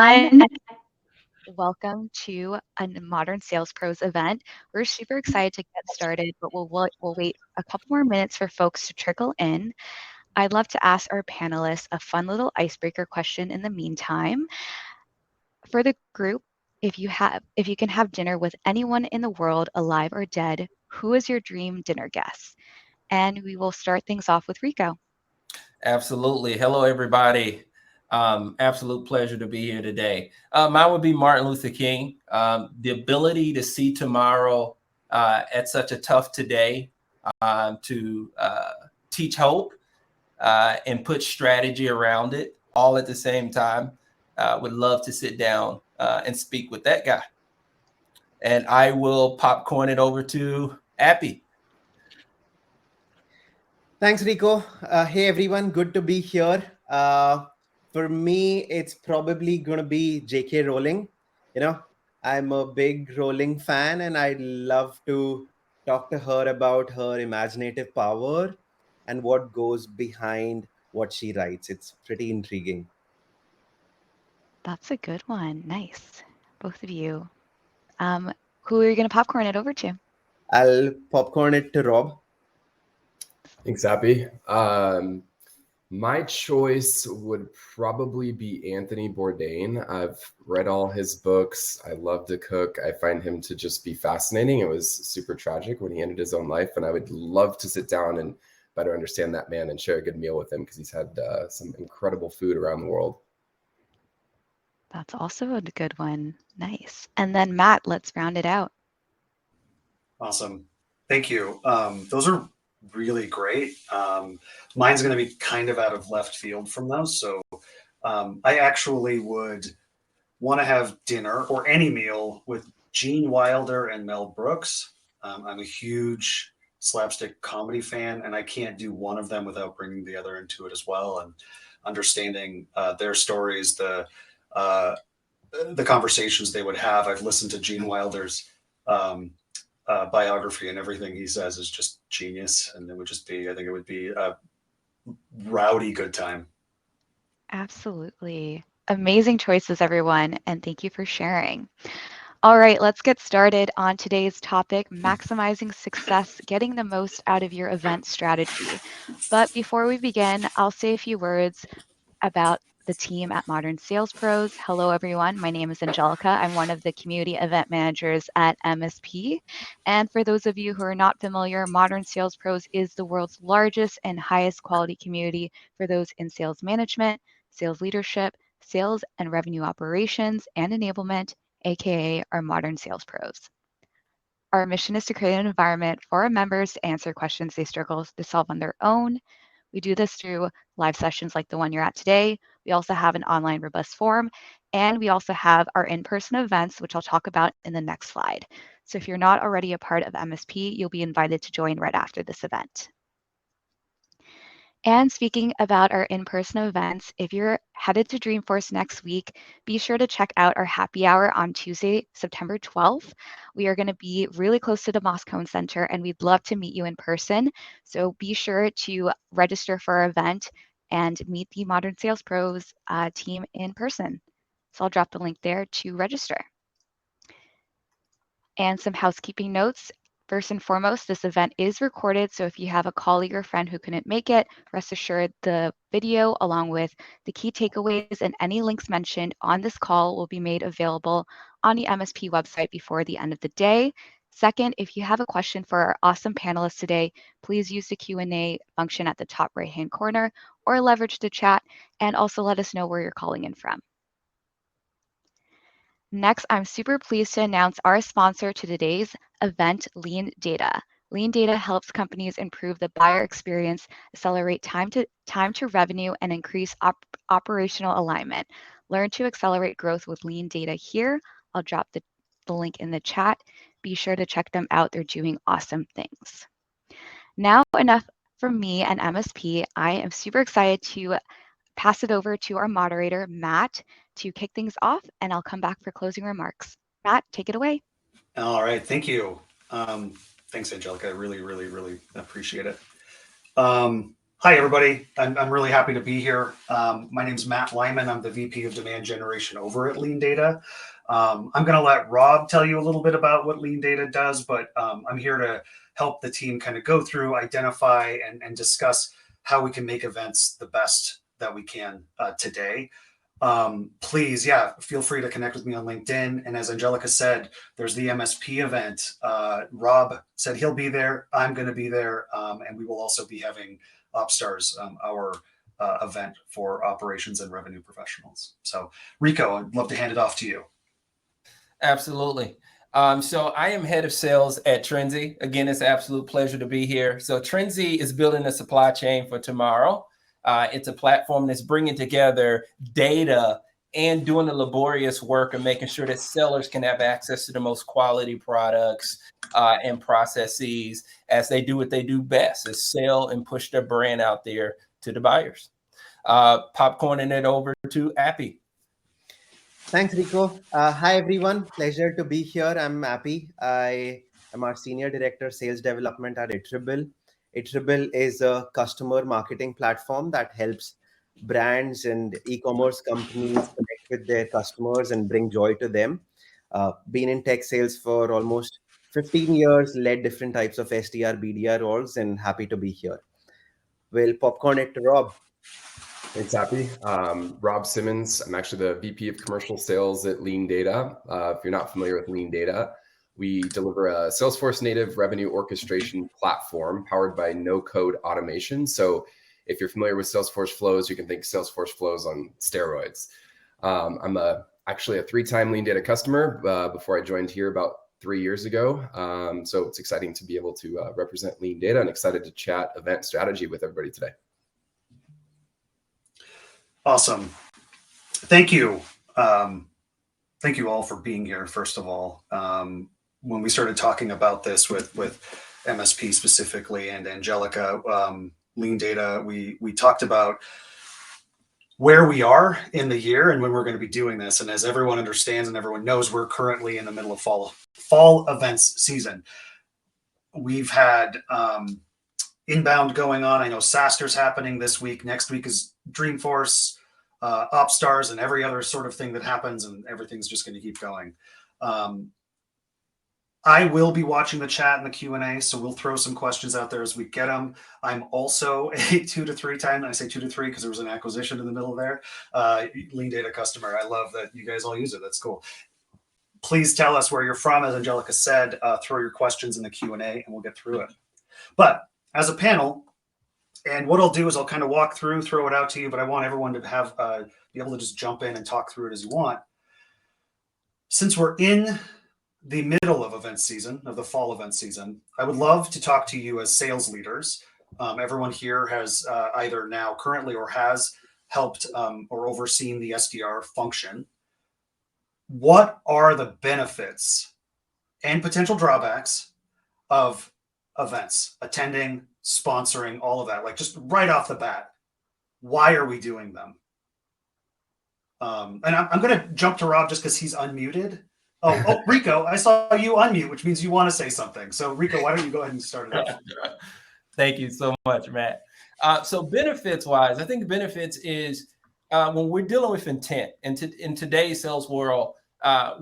And welcome to a Modern Sales Pros event. We're super excited to get started, but we'll wait a couple more minutes for folks to trickle in. I'd love to ask our panelists a fun little icebreaker question in the meantime. For the group, if you can have dinner with anyone in the world, alive or dead, who is your dream dinner guest? And we will start things off with Rico. Absolutely. Hello, everybody. Absolute pleasure to be here today. Mine would be Martin Luther King. The ability to see tomorrow at such a tough today, to teach hope and put strategy around it all at the same time. Would love to sit down and speak with that guy. And I will popcorn it over to Appy. Thanks, Rico. Hey, everyone. Good to be here. For me, it's probably going to be J.K. Rowling. I'm a big Rowling fan, and I'd love to talk to her about her imaginative power and what goes behind what she writes. It's pretty intriguing. That's a good one. Nice. Both of you. Who are you going to popcorn it over to? I'll popcorn it to Rob. Thanks, Appy. My choice would probably be Anthony Bourdain. I've read all his books. I love to cook. I find him to just be fascinating. It was super tragic when he ended his own life, and I would love to sit down and better understand that man and share a good meal with him because he's had some incredible food around the world. That's also a good one. Nice. And then Matt, let's round it out. Awesome. Thank you. Those are really great. Mine's going to be kind of out of left field from those. So I actually would want to have dinner or any meal with Gene Wilder and Mel Brooks. I'm a huge slapstick comedy fan, and I can't do one of them without bringing the other into it as well and understanding their stories, the conversations they would have. I've listened to Gene Wilder's biography, and everything he says is just genius. And I think it would be a rowdy good time. Absolutely. Amazing choices, everyone. And thank you for sharing. All right, let's get started on today's topic, maximizing success, getting the most out of your event strategy. But before we begin, I'll say a few words about the team at Modern Sales Pros. Hello, everyone. My name is Angelica. I'm one of the community event managers at MSP. And for those of you who are not familiar, Modern Sales Pros is the world's largest and highest quality community for those in sales management, sales leadership, sales and revenue operations, and enablement, aka our Modern Sales Pros. Our mission is to create an environment for our members to answer questions they struggle to solve on their own. We do this through live sessions like the one you're at today. We also have an online robust forum, and we also have our in-person events, which I'll talk about in the next slide. So if you're not already a part of MSP, you'll be invited to join right after this event. And speaking about our in-person events, if you're headed to Dreamforce next week, be sure to check out our happy hour on Tuesday, September 12th. We are going to be really close to the Moscone Center, and we'd love to meet you in person. So be sure to register for our event and meet the Modern Sales Pros team in person. So I'll drop the link there to register. And some housekeeping notes. First and foremost, this event is recorded, so if you have a colleague or friend who couldn't make it, rest assured the video along with the key takeaways and any links mentioned on this call will be made available on the MSP website before the end of the day. Second, if you have a question for our awesome panelists today, please use the Q&A function at the top right-hand corner or leverage the chat, and also let us know where you're calling in from. Next, I'm super pleased to announce our sponsor to today's event, Lean Data. Lean Data helps companies improve the buyer experience, accelerate time to revenue, and increase operational alignment. Learn to accelerate growth with Lean Data here. I'll drop the link in the chat. Be sure to check them out. They're doing awesome things. Now, enough from me and MSP. I am super excited to pass it over to our moderator, Matt, to kick things off, and I'll come back for closing remarks. Matt, take it away. All right. Thank you. Thanks, Angelica. I really, really, really appreciate it. Hi, everybody. I'm really happy to be here. My name's Matt Lyman. I'm the VP of Demand Generation over at Lean Data. I'm going to let Rob tell you a little bit about what Lean Data does, but I'm here to help the team kind of go through, identify, and discuss how we can make events the best that we can today. Please, feel free to connect with me on LinkedIn. And as Angelica said, there's the MSP event. Rob said he'll be there. I'm going to be there. And we will also be having OpStars, our event for operations and revenue professionals. So Rico, I'd love to hand it off to you. Absolutely. So I am head of sales at Trenzy. Again, it's an absolute pleasure to be here. So Trenzy is building a supply chain for tomorrow. It's a platform that's bringing together data and doing the laborious work of making sure that sellers can have access to the most quality products and processes as they do what they do best, is sell and push their brand out there to the buyers. Popcorning it over to Appy. Thanks, Rico. Hi, everyone. Pleasure to be here. I'm Appy. I am our Senior Director, Sales Development at Itribble. Itribble is a customer marketing platform that helps brands and e-commerce companies connect with their customers and bring joy to them. Been in tech sales for almost 15 years, led different types of SDR, BDR roles, and happy to be here. We'll popcorn it to Rob. Thanks, Happy. Rob Simmons. I'm actually the VP of Commercial Sales at Lean Data. If you're not familiar with Lean Data, we deliver a Salesforce native revenue orchestration platform powered by no-code automation. So if you're familiar with Salesforce flows, you can think Salesforce flows on steroids. I'm actually a 3-time Lean Data customer before I joined here about 3 years ago. So it's exciting to be able to represent Lean Data and excited to chat event strategy with everybody today. Awesome. Thank you. Thank you all for being here, first of all. When we started talking about this with MSP specifically and Angelica, Lean Data, we talked about where we are in the year and when we're going to be doing this. And as everyone understands and everyone knows, we're currently in the middle of fall events season. We've had inbound going on. I know SaaStr's happening this week. Next week is Dreamforce, OpStars, and every other sort of thing that happens, and everything's just going to keep going. I will be watching the chat and the Q&A, so we'll throw some questions out there as we get them. I'm also a 2 to 3 time, I say 2 to 3 because there was an acquisition in the middle there, Lean Data customer. I love that you guys all use it. That's cool. Please tell us where you're from. As Angelica said, throw your questions in the Q&A and we'll get through it. But as a panel, and what I'll do is I'll kind of walk through, throw it out to you, but I want everyone to have be able to just jump in and talk through it as you want. Since we're in the middle of event season, of the fall event season, I would love to talk to you as sales leaders. Everyone here has either now currently or has helped or overseen the SDR function. What are the benefits and potential drawbacks of events, attending, sponsoring, all of that? Like just right off the bat, why are we doing them? And I'm going to jump to Rob just because he's unmuted. Oh, Rico, I saw you unmute, which means you want to say something. So Rico, why don't you go ahead and start it off? Thank you so much, Matt. So benefits wise, I think benefits is when we're dealing with intent in today's sales world,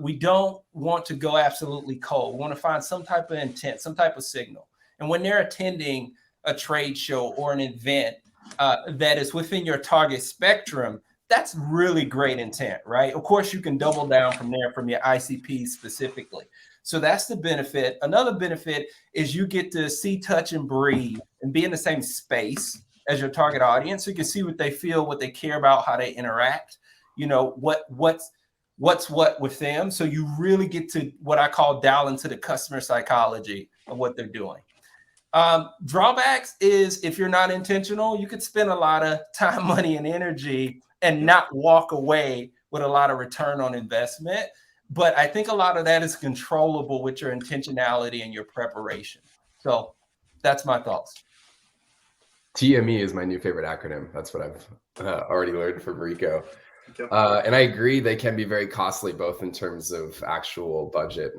we don't want to go absolutely cold. We want to find some type of intent, some type of signal. And when they're attending a trade show or an event that is within your target spectrum, that's really great intent, right? Of course, you can double down from there from your ICP specifically. So that's the benefit. Another benefit is you get to see, touch, and breathe and be in the same space as your target audience. So you can see what they feel, what they care about, how they interact, you know, what's what with them. So you really get to what I call dial into the customer psychology of what they're doing. Drawbacks is if you're not intentional, you could spend a lot of time, money, and energy and not walk away with a lot of return on investment. But I think a lot of that is controllable with your intentionality and your preparation. So that's my thoughts. TME is my new favorite acronym. That's what I've already learned from Rico. And I agree, they can be very costly, both in terms of actual budget,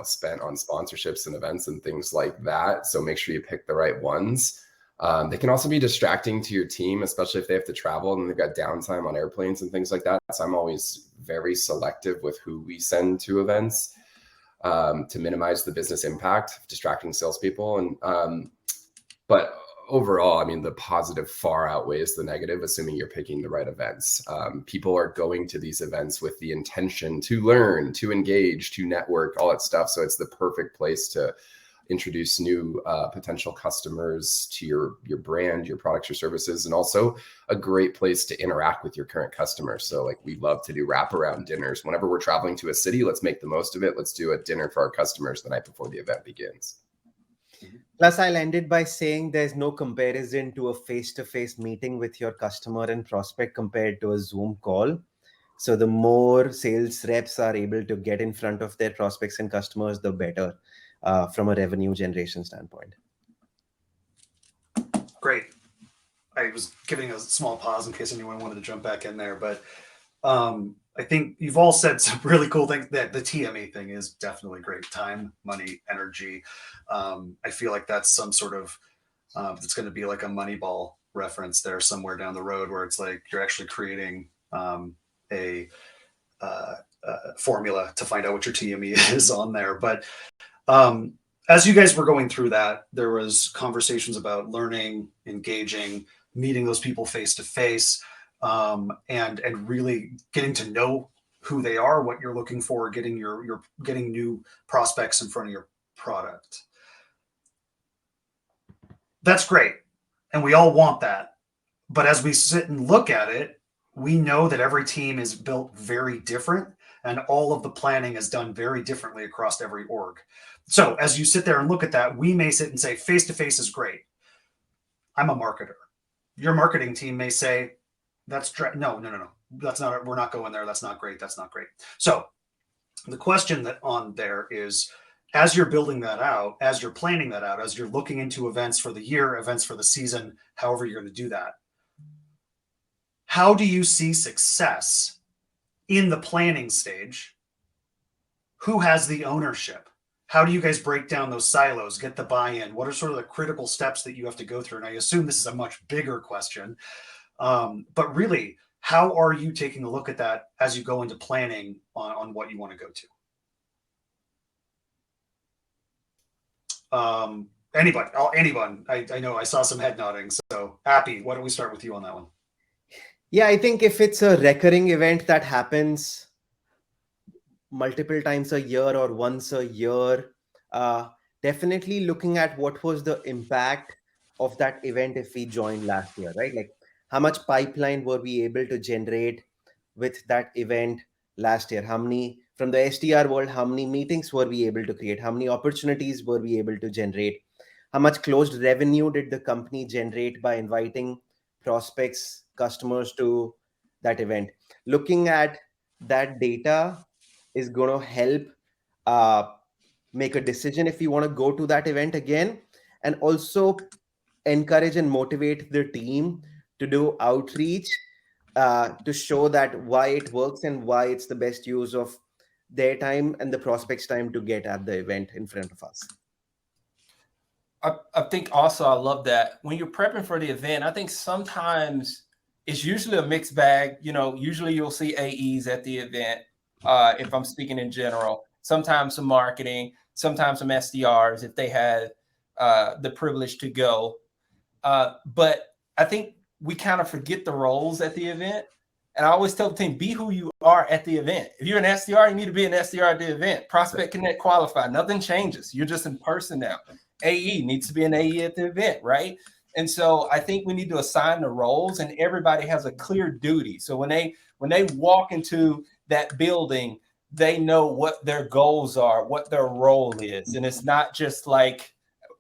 spent on sponsorships and events and things like that. So make sure you pick the right ones. They can also be distracting to your team, especially if they have to travel and they've got downtime on airplanes and things like that. So I'm always very selective with who we send to events to minimize the business impact of distracting salespeople. And but overall, I mean, the positive far outweighs the negative, assuming you're picking the right events. People are going to these events with the intention to learn, to engage, to network, all that stuff. So it's the perfect place to introduce new potential customers to your brand, your products, your services, and also a great place to interact with your current customers. So like we love to do wraparound dinners. Whenever we're traveling to a city, let's make the most of it. Let's do a dinner for our customers the night before the event begins. Plus, I'll end it by saying there's no comparison to a face-to-face meeting with your customer and prospect compared to a Zoom call. So the more sales reps are able to get in front of their prospects and customers, the better from a revenue generation standpoint. Great. I was giving a small pause in case anyone wanted to jump back in there, but I think you've all said some really cool things. That the TME thing is definitely great. Time, money, energy. I feel like that's some sort of it's going to be like a Moneyball reference there somewhere down the road, where it's like you're actually creating a formula to find out what your TME is on there. But as you guys were going through that, there was conversations about learning, engaging, meeting those people face to face, and really getting to know who they are, what you're looking for, getting getting new prospects in front of your product. That's great, and we all want that. But as we sit and look at it, we know that every team is built very different, and all of the planning is done very differently across every org. So as you sit there and look at that, we may sit and say face-to-face is great. I'm a marketer. Your marketing team may say, no, that's not, we're not going there. That's not great. That's not great. So the question that on there is, as you're building that out, as you're planning that out, as you're looking into events for the year, events for the season, however you're going to do that, how do you see success in the planning stage? Who has the ownership? How do you guys break down those silos, get the buy-in? What are sort of the critical steps that you have to go through? And I assume this is a much bigger question, but really, how are you taking a look at that as you go into planning on what you want to go to? Anyone? I know I saw some head nodding. So, Appy, why don't we start with you on that one? Yeah, I think if it's a recurring event that happens multiple times a year or once a year, definitely looking at what was the impact of that event if we joined last year, right? Like how much pipeline were we able to generate with that event last year? How many, from the SDR world, how many meetings were we able to create? How many opportunities were we able to generate? How much closed revenue did the company generate by inviting prospects, customers to that event? Looking at that data is going to help make a decision if you want to go to that event again, and also encourage and motivate the team to do outreach to show that why it works and why it's the best use of their time and the prospects' time to get at the event in front of us. I think also I love that when you're prepping for the event, I think sometimes it's usually a mixed bag. You know, usually you'll see AEs at the event. If I'm speaking in general, sometimes some marketing, sometimes some SDRs if they had the privilege to go. But I think we kind of forget the roles at the event. And I always tell the team, be who you are at the event. If you're an SDR, you need to be an SDR at the event. Prospect, Connect, Qualify. Nothing changes. You're just in person now. AE needs to be an AE at the event, right? And so I think we need to assign the roles, and everybody has a clear duty. So when they walk into that building, they know what their goals are, what their role is. And it's not just like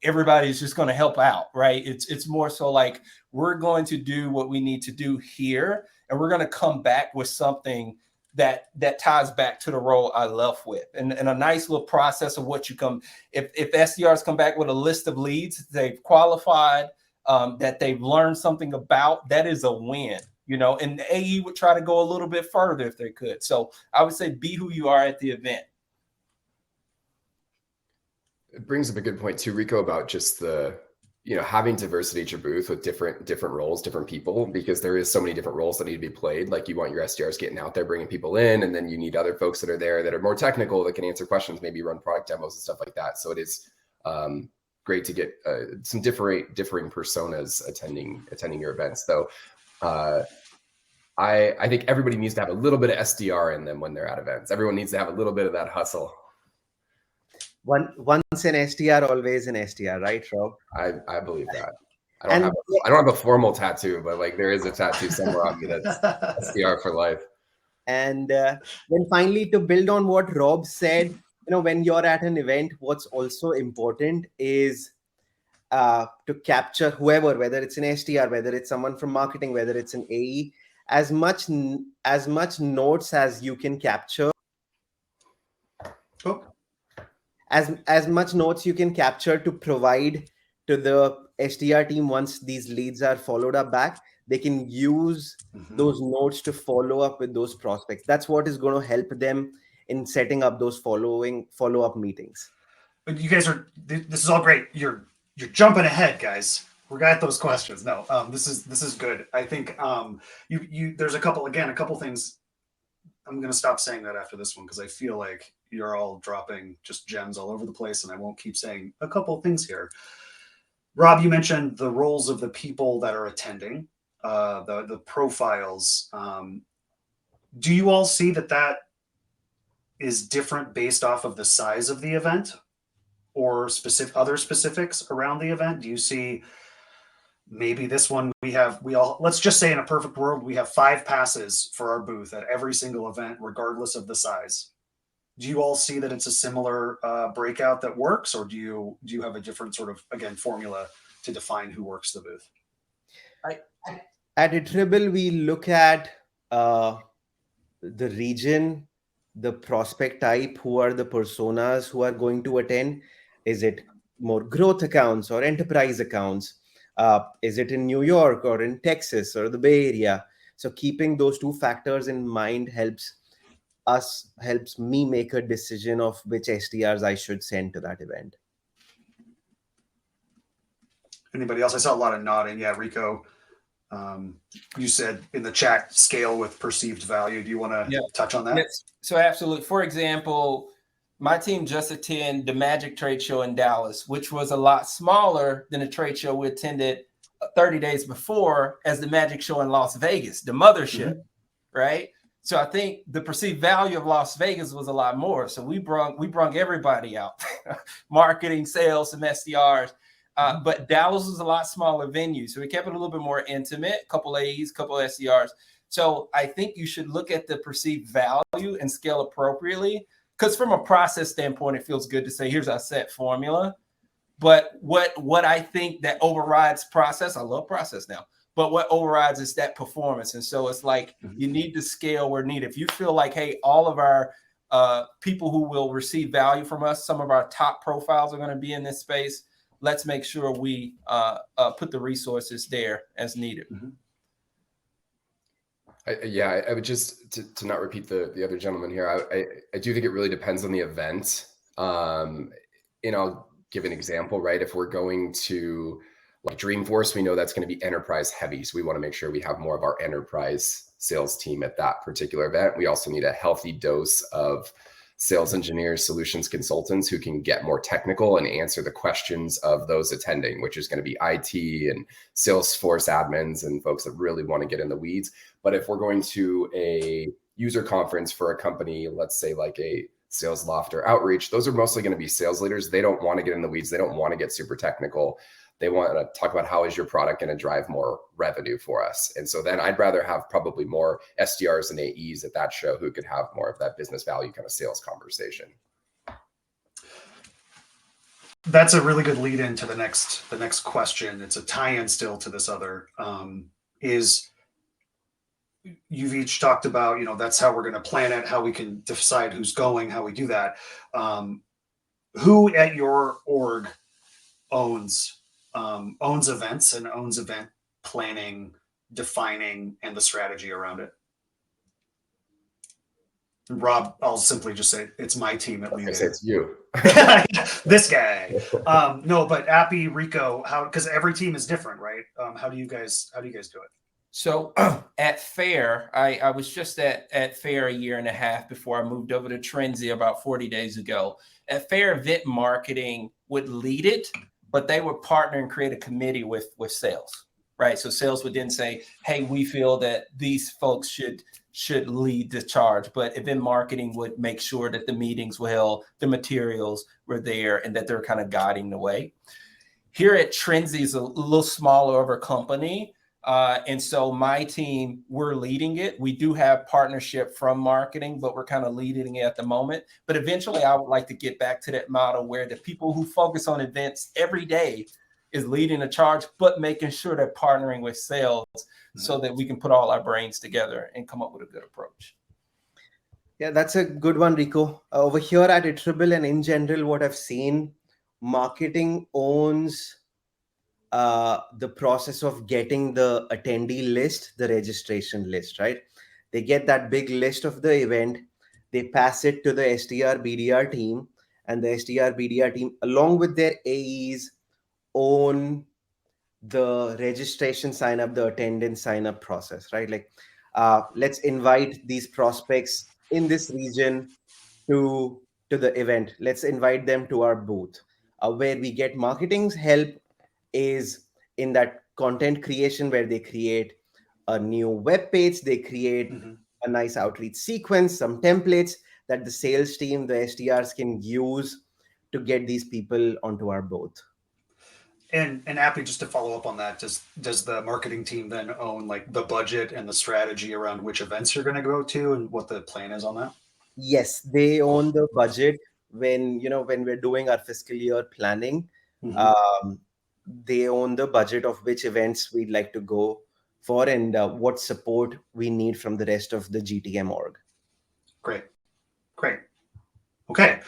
everybody's just going to help out, right? It's more so like we're going to do what we need to do here, and we're going to come back with something that ties back to the role I left with, and a nice little process of what you come. If SDRs come back with a list of leads they've qualified, that they've learned something about, that is a win, you know. And the AE would try to go a little bit further if they could. So I would say be who you are at the event. It brings up a good point too, Rico, about just the having diversity at your booth with different roles, different people, because there is so many different roles that need to be played. Like you want your SDRs getting out there, bringing people in, and then you need other folks that are there that are more technical, that can answer questions, maybe run product demos and stuff like that. So it is great to get some differing personas attending your events. Though I think everybody needs to have a little bit of SDR in them when they're at events. Everyone needs to have a little bit of that hustle. Once an SDR, always an SDR, right, Rob? I believe that. I don't have a formal tattoo, but like there is a tattoo somewhere on me that's SDR for life. And then finally, to build on what Rob said, when you're at an event, what's also important is to capture whoever, whether it's an SDR, whether it's someone from marketing, whether it's an AE, as much notes as you can capture. Oh. As much notes you can capture to provide to the SDR team once these leads are followed up back, they can use those notes to follow up with those prospects. That's what is going to help them in setting up those follow-up meetings. But you guys this is all great. You're jumping ahead, guys. We got those questions. No, this is good. I think there's a couple things. I'm going to stop saying that after this one because I feel like you're all dropping just gems all over the place, and I won't keep saying a couple of things here. Rob, you mentioned the roles of the people that are attending, the profiles. Do you all see that is different based off of the size of the event or other specifics around the event? Do you see maybe this one let's just say in a perfect world, we have 5 passes for our booth at every single event, regardless of the size. Do you all see that it's a similar breakout that works, or do you have a different sort of, again, formula to define who works the booth? At Iterable, we look at the region, the prospect type, who are the personas who are going to attend. Is it more growth accounts or enterprise accounts? Is it in New York or in Texas or the Bay Area? So keeping those 2 factors in mind helps me make a decision of which SDRs I should send to that event. Anybody else? I saw a lot of nodding. Yeah, Rico, you said in the chat, scale with perceived value. Do you want to touch on that? Yes. So absolutely. For example, my team just attended the Magic Trade Show in Dallas, which was a lot smaller than the trade show we attended 30 days before as the Magic Show in Las Vegas, the mothership, right? So I think the perceived value of Las Vegas was a lot more. So we brung everybody out, marketing, sales, some SDRs. But Dallas was a lot smaller venue. So we kept it a little bit more intimate, a couple A's, couple SDRs. So I think you should look at the perceived value and scale appropriately. Because from a process standpoint, it feels good to say, here's our set formula. But what I think that overrides process, I love process now, but what overrides is that performance. And so it's like you need to scale where needed. If you feel like, hey, all of our people who will receive value from us, some of our top profiles are going to be in this space, let's make sure we put the resources there as needed. I would just to not repeat the other gentleman here. I do think it really depends on the event. And I'll give an example, right? If we're going to like Dreamforce, we know that's going to be enterprise heavy. So we want to make sure we have more of our enterprise sales team at that particular event. We also need a healthy dose of sales engineers, solutions consultants who can get more technical and answer the questions of those attending, which is going to be IT and Salesforce admins and folks that really want to get in the weeds. But if we're going to a user conference for a company, let's say like a Sales Loft or Outreach, those are mostly going to be sales leaders. They don't want to get in the weeds. They don't want to get super technical. They want to talk about how is your product going to drive more revenue for us. And so then I'd rather have probably more SDRs and AEs at that show who could have more of that business value kind of sales conversation. That's a really good lead into the next question. It's a tie-in still to this other, is you've each talked about, that's how we're going to plan it, how we can decide who's going, how we do that. Who at your org owns events and owns event planning, defining, and the strategy around it? Rob, I'll simply just say it's my team at least. It's you. This guy. No, but Appy, Rico, how, because every team is different, right? How do you guys do it? So at Fair, I was just at Fair a year and a half before I moved over to Trenzy about 40 days ago. At Fair, event marketing would lead it, but they would partner and create a committee with sales, right? So sales would then say, hey, we feel that these folks should lead the charge, but event marketing would make sure that the meetings were held, the materials were there, and that they're kind of guiding the way. Here at Trenzy is a little smaller of a company. And so my team, we're leading it. We do have partnership from marketing, but we're kind of leading it at the moment. But eventually I would like to get back to that model where the people who focus on events every day is leading the charge, but making sure they're partnering with sales so that we can put all our brains together and come up with a good approach. Yeah, that's a good one, Rico. Over here at Itribble and in general, what I've seen, marketing owns the process of getting the attendee list, the registration list, right? They get that big list of the event, they pass it to the SDR BDR team, and the SDR BDR team, along with their AEs, own the registration sign up, the attendance sign up process, right? Like, let's invite these prospects in this region to the event. Let's invite them to our booth. Where we get marketing's help is in that content creation, where they create a new web page, they create a nice outreach sequence, some templates that the sales team, the SDRs can use to get these people onto our booth. And Appy, just to follow up on that, does the marketing team then own like the budget and the strategy around which events you're going to go to and what the plan is on that? Yes, they own the budget. When we're doing our fiscal year planning, they own the budget of which events we'd like to go for and what support we need from the rest of the GTM org. Great. Okay.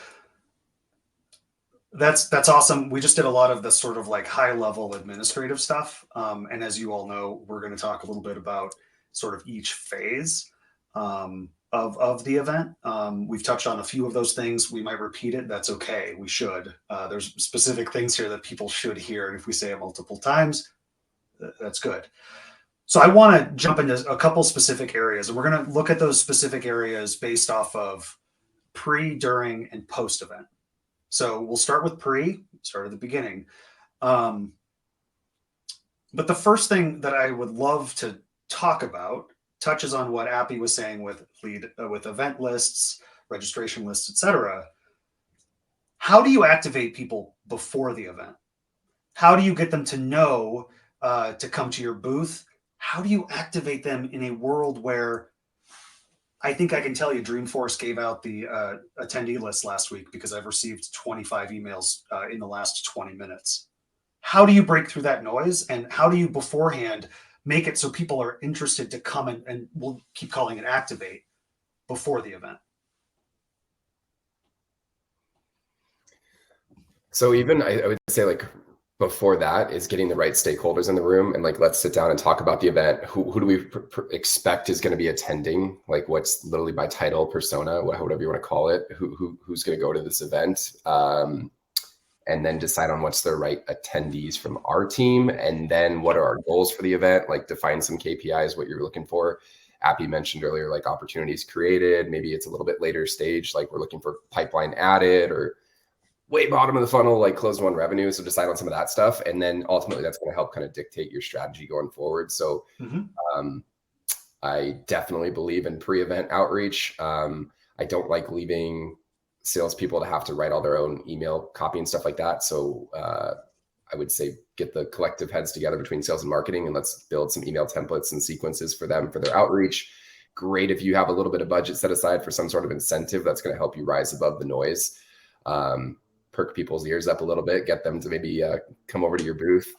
That's awesome. We just did a lot of the sort of like high level administrative stuff. And as you all know, we're going to talk a little bit about sort of each phase of the event. We've touched on a few of those things. We might repeat it. That's okay. We should. There's specific things here that people should hear. And if we say it multiple times, that's good. So I want to jump into a couple specific areas, and we're going to look at those specific areas based off of pre, during, and post event. So we'll start with start at the beginning. But the first thing that I would love to talk about touches on what Appy was saying with event lists, registration lists, etc. How do you activate people before the event? How do you get them to know to come to your booth? How do you activate them in a world where I think I can tell you Dreamforce gave out the attendee list last week because I've received 25 emails in the last 20 minutes. How do you break through that noise? And how do you beforehand make it so people are interested to come and we'll keep calling it activate before the event? So even I would say like before that is getting the right stakeholders in the room and like, let's sit down and talk about the event. Who do we expect is going to be attending? Like what's literally by title, persona, whatever you want to call it, who's going to go to this event. And then decide on what's the right attendees from our team. And then what are our goals for the event? Like define some KPIs, what you're looking for. Appy mentioned earlier, like opportunities created. Maybe it's a little bit later stage, like we're looking for pipeline added or way bottom of the funnel, like closed won revenue. So decide on some of that stuff. And then ultimately that's going to help kind of dictate your strategy going forward. So I definitely believe in pre-event outreach. I don't like leaving salespeople to have to write all their own email copy and stuff like that. So I would say get the collective heads together between sales and marketing and let's build some email templates and sequences for them for their outreach. Great if you have a little bit of budget set aside for some sort of incentive that's going to help you rise above the noise. Perk people's ears up a little bit, get them to maybe come over to your booth.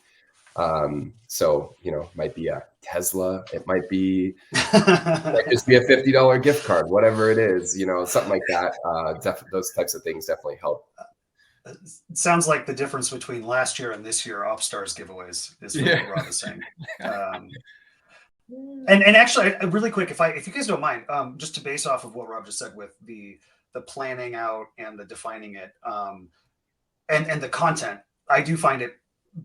So, might be a Tesla. It might just be a $50 gift card, whatever it is, something like that. Those types of things definitely help. It sounds like the difference between last year and this year OpStars giveaways is what Rob is saying. And actually, really quick, if you guys don't mind, just to base off of what Rob just said with the the planning out and the defining it, and the content. I do find it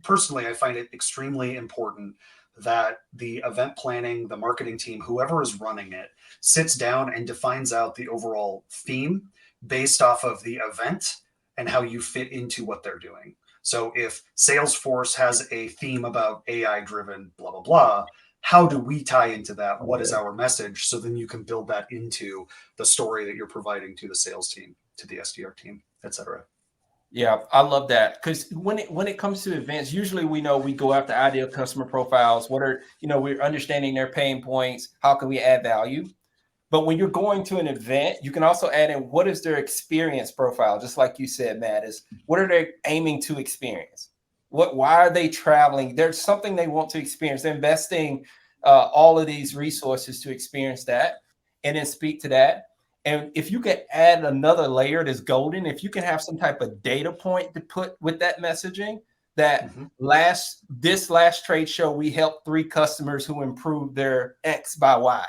personally, I find it extremely important that the event planning, the marketing team, whoever is running it, sits down and defines out the overall theme based off of the event and how you fit into what they're doing. So if Salesforce has a theme about AI driven blah, blah, blah, how do we tie into that? What is our message? So then you can build that into the story that you're providing to the sales team, to the SDR team, et cetera. Yeah, I love that, because when it comes to events, usually we know we go after ideal customer profiles. What are, we're understanding their pain points. How can we add value? But when you're going to an event, you can also add in what is their experience profile, just like you said, Matt, is what are they aiming to experience? Why are they traveling? There's something they want to experience. They're investing all of these resources to experience that, and then speak to that. And if you can add another layer that's golden, if you can have some type of data point to put with that messaging, that this last trade show, we helped 3 customers who improved their X by Y.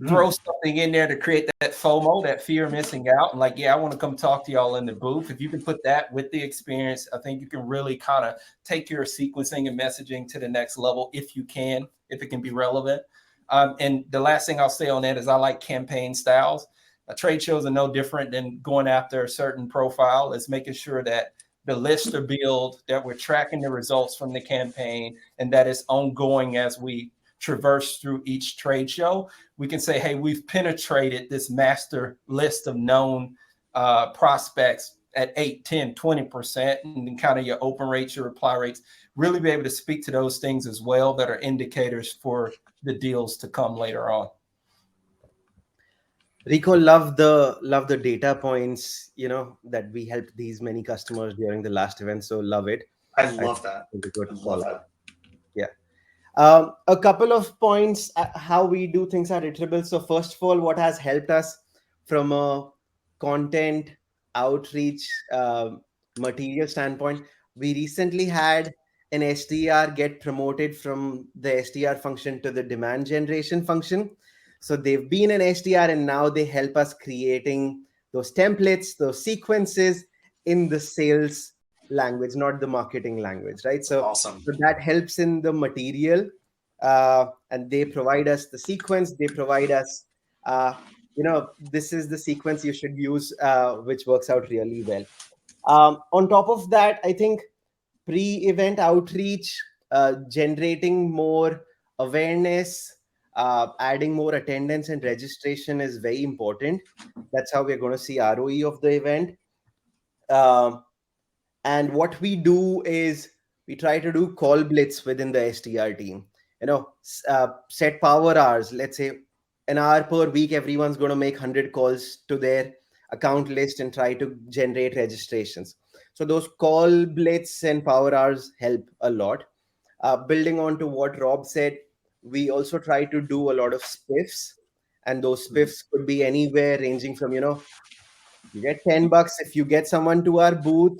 Throw something in there to create that FOMO, that fear of missing out. And I want to come talk to y'all in the booth. If you can put that with the experience, I think you can really kind of take your sequencing and messaging to the next level if it can be relevant. And the last thing I'll say on that is I like campaign styles. Trade shows are no different than going after a certain profile. It's making sure that the lists are built, that we're tracking the results from the campaign, and that it's ongoing as we traverse through each trade show. We can say, hey, we've penetrated this master list of known prospects at 8, 10, 20%, and then kind of your open rates, your reply rates, really be able to speak to those things as well that are indicators for the deals to come later on. Rico, love the data points, that we helped these many customers during the last event. So love it. I love that. Yeah. A couple of points how we do things at Iterable. So first of all, what has helped us from a content outreach material standpoint, we recently had an SDR get promoted from the SDR function to the demand generation function. So they've been an SDR and now they help us creating those templates, those sequences in the sales language, not the marketing language, right? So, awesome. So that helps in the material, and they provide us the sequence. They provide us, this is the sequence you should use, which works out really well. On top of that, I think pre-event outreach, generating more awareness, adding more attendance and registration is very important. That's how we're going to see ROE of the event. And what we do is we try to do call blitz within the SDR team. Set power hours. Let's say an hour per week, everyone's going to make 100 calls to their account list and try to generate registrations. So those call blitz and power hours help a lot. Building on to what Rob said, we also try to do a lot of spiffs, and those spiffs could be anywhere ranging from, you get $10 if you get someone to our booth,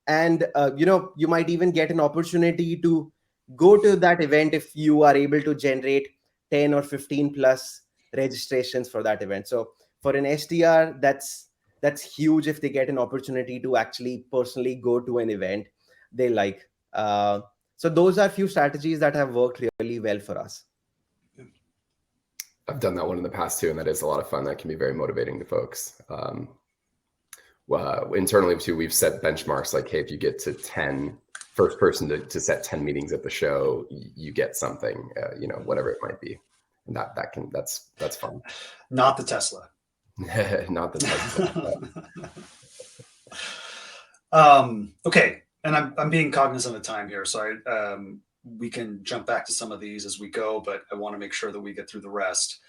and you might even get an opportunity to go to that event if you are able to generate 10 or 15 plus registrations for that event. So for an SDR, that's huge if they get an opportunity to actually personally go to an event they like. So those are a few strategies that have worked really well for us. I've done that one in the past too, and that is a lot of fun. That can be very motivating to folks. Internally too, we've set benchmarks like, hey, if you get to 10, first person to set 10 meetings at the show, you get something, whatever it might be. And that's fun. Not the Tesla. Not the Tesla. Okay. And I'm being cognizant of time here. So we can jump back to some of these as we go, but I want to make sure that we get through the rest.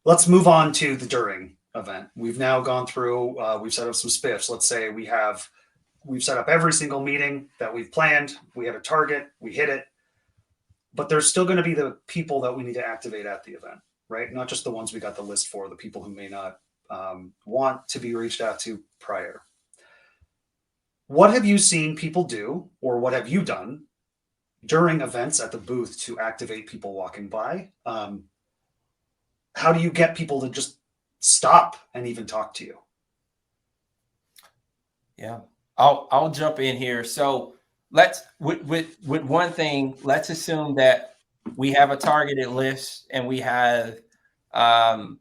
Let's move on to the during event. We've now gone through, we've set up some spiffs. Let's say we've set up every single meeting that we've planned. We had a target, we hit it, but there's still going to be the people that we need to activate at the event, right? Not just the ones we got the list for, the people who may not want to be reached out to prior. What have you seen people do, or what have you done during events at the booth to activate people walking by? how do you get people to just stop and even talk to you? Yeah, I'll jump in here. So let's with one thing, let's assume that we have a targeted list and we have um,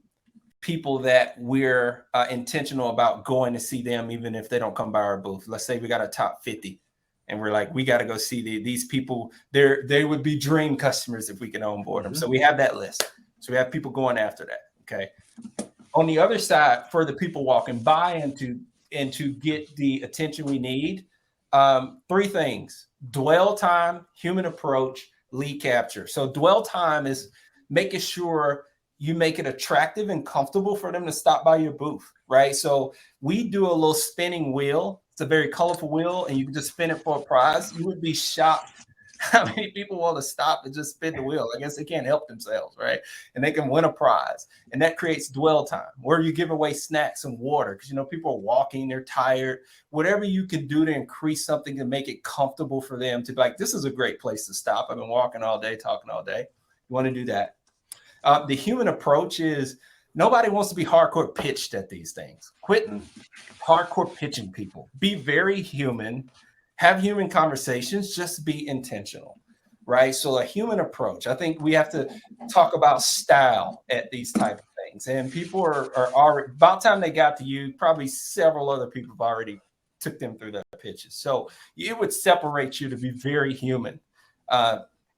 people that we're intentional about going to see them, even if they don't come by our booth. Let's say we got a top 50 and we're like, we got to go see these people. They would be dream customers if we can onboard them. So we have that list. So we have people going after that. Okay. On the other side, for the people walking by and to get the attention we need, three things: dwell time, human approach, lead capture. So dwell time is making sure you make it attractive and comfortable for them to stop by your booth, right? So we do a little spinning wheel. It's a very colorful wheel, and you can just spin it for a prize. You would be shocked how many people want to stop and just spin the wheel. I guess they can't help themselves, right? And they can win a prize. And that creates dwell time, where you give away snacks and water because, people are walking, they're tired. Whatever you can do to increase something to make it comfortable for them to be like, this is a great place to stop. I've been walking all day, talking all day. You want to do that. The human approach is nobody wants to be hardcore pitched at these things. Quit hardcore pitching people. Be very human. Have human conversations, just be intentional, right? So a human approach. I think we have to talk about style at these type of things. And people are already, about time they got to you, probably several other people have already took them through their pitches. So it would separate you to be very human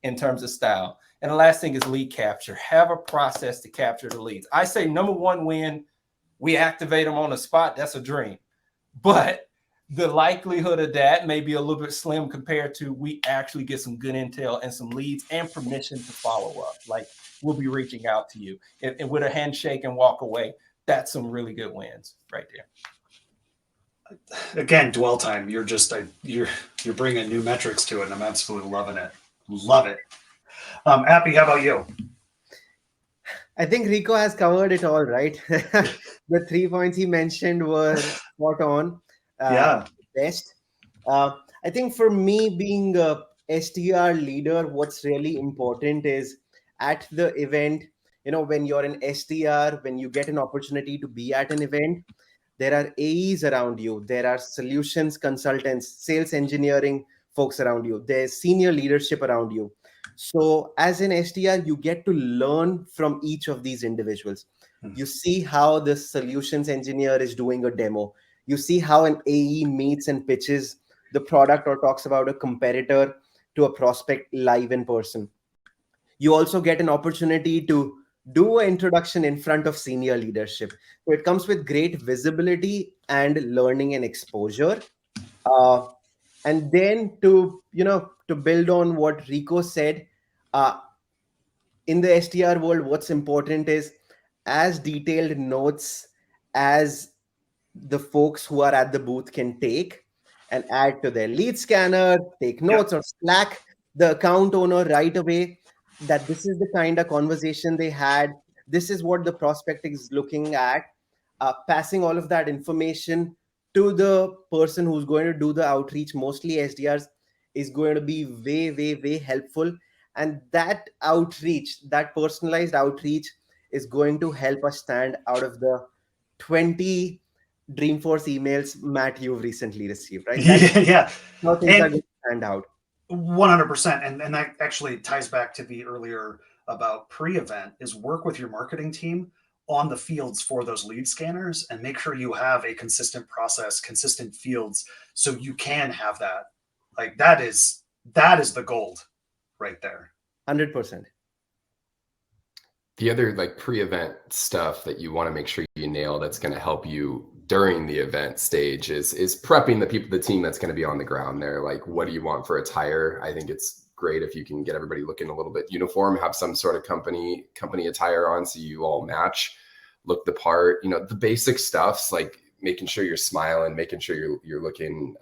in terms of style. And the last thing is lead capture. Have a process to capture the leads. I say number one, when we activate them on the spot, that's a dream. But the likelihood of that may be a little bit slim compared to we actually get some good intel and some leads and permission to follow up. Like we'll be reaching out to you and with a handshake and walk away. That's some really good wins right there. Again, dwell time. You're bringing new metrics to it, and I'm absolutely loving it. Love it. Appy, how about you? I think Rico has covered it all, right? The 3 points he mentioned were spot on. Yeah. Best. I think for me, being a SDR leader, what's really important is at the event, when you're an SDR, when you get an opportunity to be at an event, there are AEs around you. There are solutions consultants, sales engineering folks around you. There's senior leadership around you. So as an SDR, you get to learn from each of these individuals. You see how the solutions engineer is doing a demo. You see how an AE meets and pitches the product or talks about a competitor to a prospect live in person. You also get an opportunity to do an introduction in front of senior leadership. So it comes with great visibility and learning and exposure. And then to build on what Rico said, in the SDR world, what's important is as detailed notes as the folks who are at the booth can take and add to their lead scanner, take notes, or Slack the account owner right away that this is the kind of conversation they had. This is what the prospect is looking at. Passing all of that information to the person who's going to do the outreach, mostly SDRs, is going to be way, way, way helpful. And that outreach, that personalized outreach, is going to help us stand out of the 20 Dreamforce emails, Matt, you've recently received, right? Yeah. How things are going to stand out. 100%. And that actually ties back to the earlier about pre-event is work with your marketing team on the fields for those lead scanners and make sure you have a consistent process, consistent fields, so you can have that. Like that is the gold right there. 100%. The other pre-event stuff that you want to make sure you nail that's going to help you during the event stage is prepping the team that's going to be on the ground there. Like, what do you want for attire? I think it's great if you can get everybody looking a little bit uniform, have some sort of company attire on so you all match, look the part. The basic stuffs like making sure you're smiling, making sure you're looking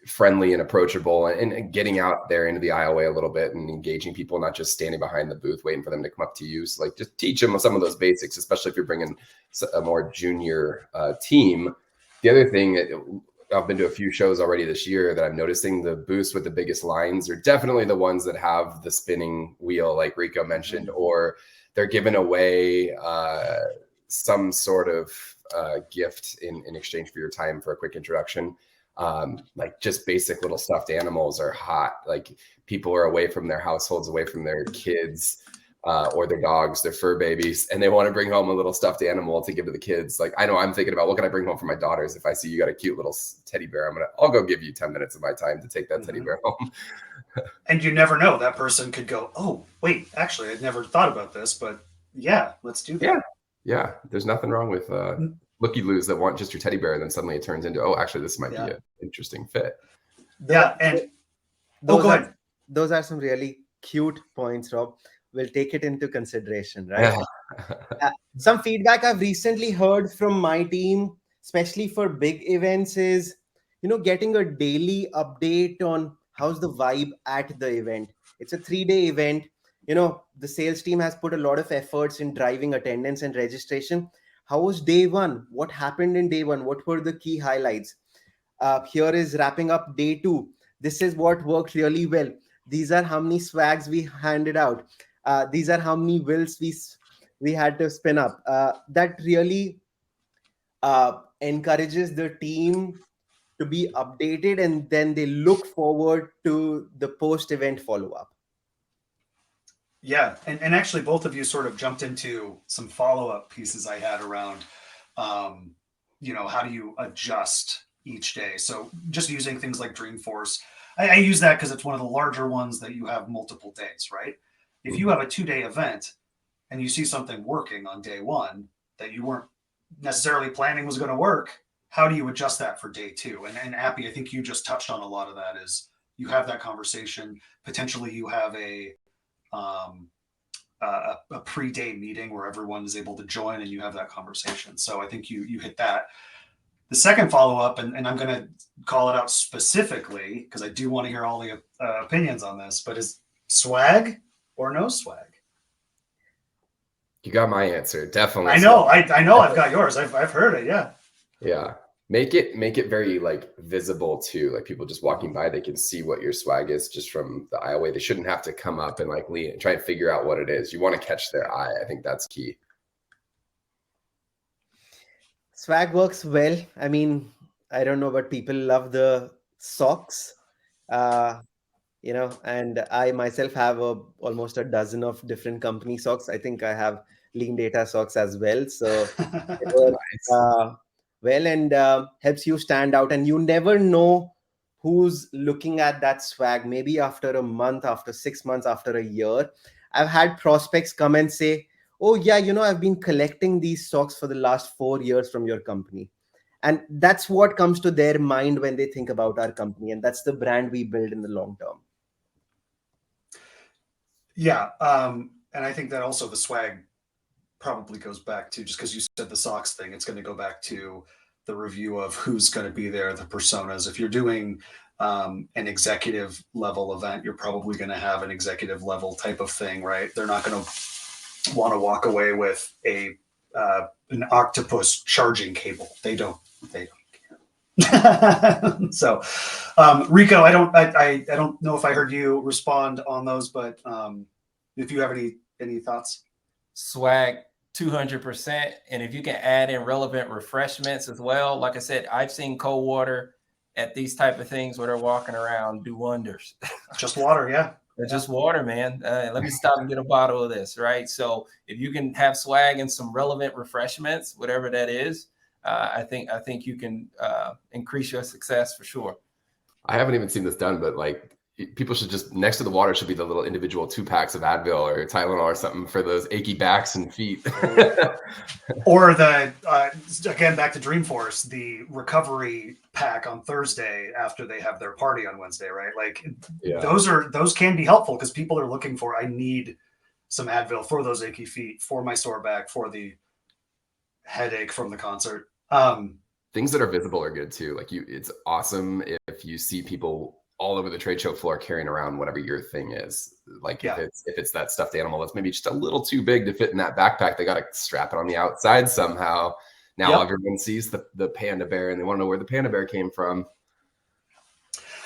friendly and approachable, and getting out there into the aisleway a little bit and engaging people, not just standing behind the booth waiting for them to come up to you. So just teach them some of those basics, especially if you're bringing a more junior team. The other thing, I've been to a few shows already this year that I'm noticing the booths with the biggest lines are definitely the ones that have the spinning wheel, like Rico mentioned, or they're giving away some sort of gift in exchange for your time for a quick introduction. Like just basic little stuffed animals are hot. Like people are away from their households, away from their kids. Or their dogs, their fur babies, and they want to bring home a little stuffed animal to give to the kids. Like I know I'm thinking about what can I bring home for my daughters. If I see you got a cute little teddy bear, I'll go give you 10 minutes of my time to take that teddy bear home. And you never know, that person could go, oh, wait, actually, I'd never thought about this, but yeah, let's do that. Yeah. There's nothing wrong with looky-loos that want just your teddy bear, and then suddenly it turns into, oh, actually, this might be an interesting fit. Yeah, and go ahead. Those are some really cute points, Rob. We'll take it into consideration, right? Some feedback I've recently heard from my team, especially for big events, is, getting a daily update on how's the vibe at the event. It's a 3-day event. The sales team has put a lot of efforts in driving attendance and registration. How was day one? What happened in day one? What were the key highlights? Here is wrapping up day 2. This is what worked really well. These are how many swags we handed out. These are how many wheels we had to spin up. That really encourages the team to be updated, and then they look forward to the post-event follow-up. Yeah, and actually both of you sort of jumped into some follow-up pieces I had around, how do you adjust each day? So just using things like Dreamforce, I use that because it's one of the larger ones that you have multiple days, right? If you have a 2-day event and you see something working on day 1 that you weren't necessarily planning was going to work, how do you adjust that for day 2? And Appy, I think you just touched on a lot of that. Is you have that conversation. Potentially you have a pre-day meeting where everyone is able to join and you have that conversation. So I think you hit that. The second follow-up, and I'm going to call it out specifically because I do want to hear all the opinions on this, but is swag or no swag? You got my answer, definitely. I know, I know, I've got yours. I've heard it. Yeah. Make it very like visible too. Like people just walking by, they can see what your swag is just from the aisleway. They shouldn't have to come up and like lean and try and figure out what it is. You want to catch their eye. I think that's key. Swag works well. I mean, I don't know, but people love the socks. And I myself have almost a dozen of different company socks. I think I have Lean Data socks as well. So it works well and helps you stand out. And you never know who's looking at that swag. Maybe after a month, after 6 months, after a year. I've had prospects come and say, oh, yeah, I've been collecting these socks for the last 4 years from your company. And that's what comes to their mind when they think about our company. And that's the brand we build in the long term. Yeah. And I think that also the swag probably goes back to, just because you said the socks thing, it's going to go back to the review of who's going to be there, the personas. If you're doing an executive level event, you're probably going to have an executive level type of thing, right? They're not going to want to walk away with an octopus charging cable. They don't care. So, Rico, I don't know if I heard you respond on those, but if you have any thoughts. Swag 200%. And if you can add in relevant refreshments as well, like I said, I've seen cold water at these type of things where they're walking around do wonders. Just water, yeah. Just water, man. Let me stop and get a bottle of this, right? So if you can have swag and some relevant refreshments, whatever that is, I think you can increase your success for sure. I haven't even seen this done, but like people should just, next to the water should be the little individual 2-packs of Advil or Tylenol or something for those achy backs and feet. Or the, again, back to Dreamforce, the recovery pack on Thursday after they have their party on Wednesday, right? Like those can be helpful because people are looking for, I need some Advil for those achy feet, for my sore back, for the headache from the concert. Things that are visible are good too. Like it's awesome if you see people all over the trade show floor carrying around whatever your thing is. Like if it's that stuffed animal that's maybe just a little too big to fit in that backpack, they got to strap it on the outside somehow. Now everyone sees the panda bear and they want to know where the panda bear came from.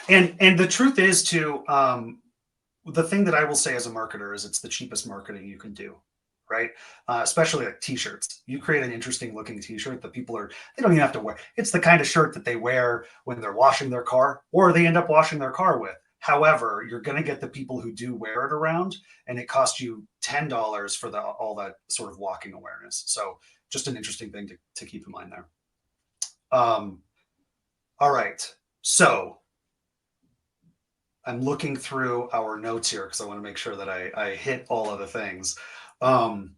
And the truth is too, the thing that I will say as a marketer is it's the cheapest marketing you can do, right? Especially like t-shirts. You create an interesting looking t-shirt that people they don't even have to wear. It's the kind of shirt that they wear when they're washing their car or they end up washing their car with. However, you're going to get the people who do wear it around, and it costs you $10 for all that sort of walking awareness. So just an interesting thing to keep in mind there. All right. So I'm looking through our notes here because I want to make sure that I hit all of the things. Can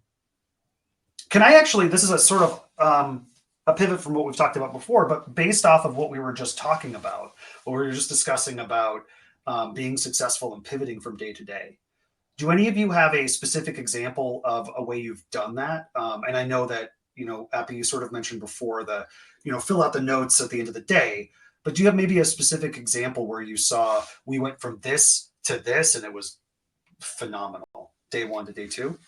I actually, this is a sort of a pivot from what we've talked about before, but based off of what we were just talking about, what we were just discussing about being successful and pivoting from day to day. Do any of you have a specific example of a way you've done that? And I know that, Appy, you sort of mentioned before fill out the notes at the end of the day, but do you have maybe a specific example where you saw we went from this to this and it was phenomenal, day one to day two?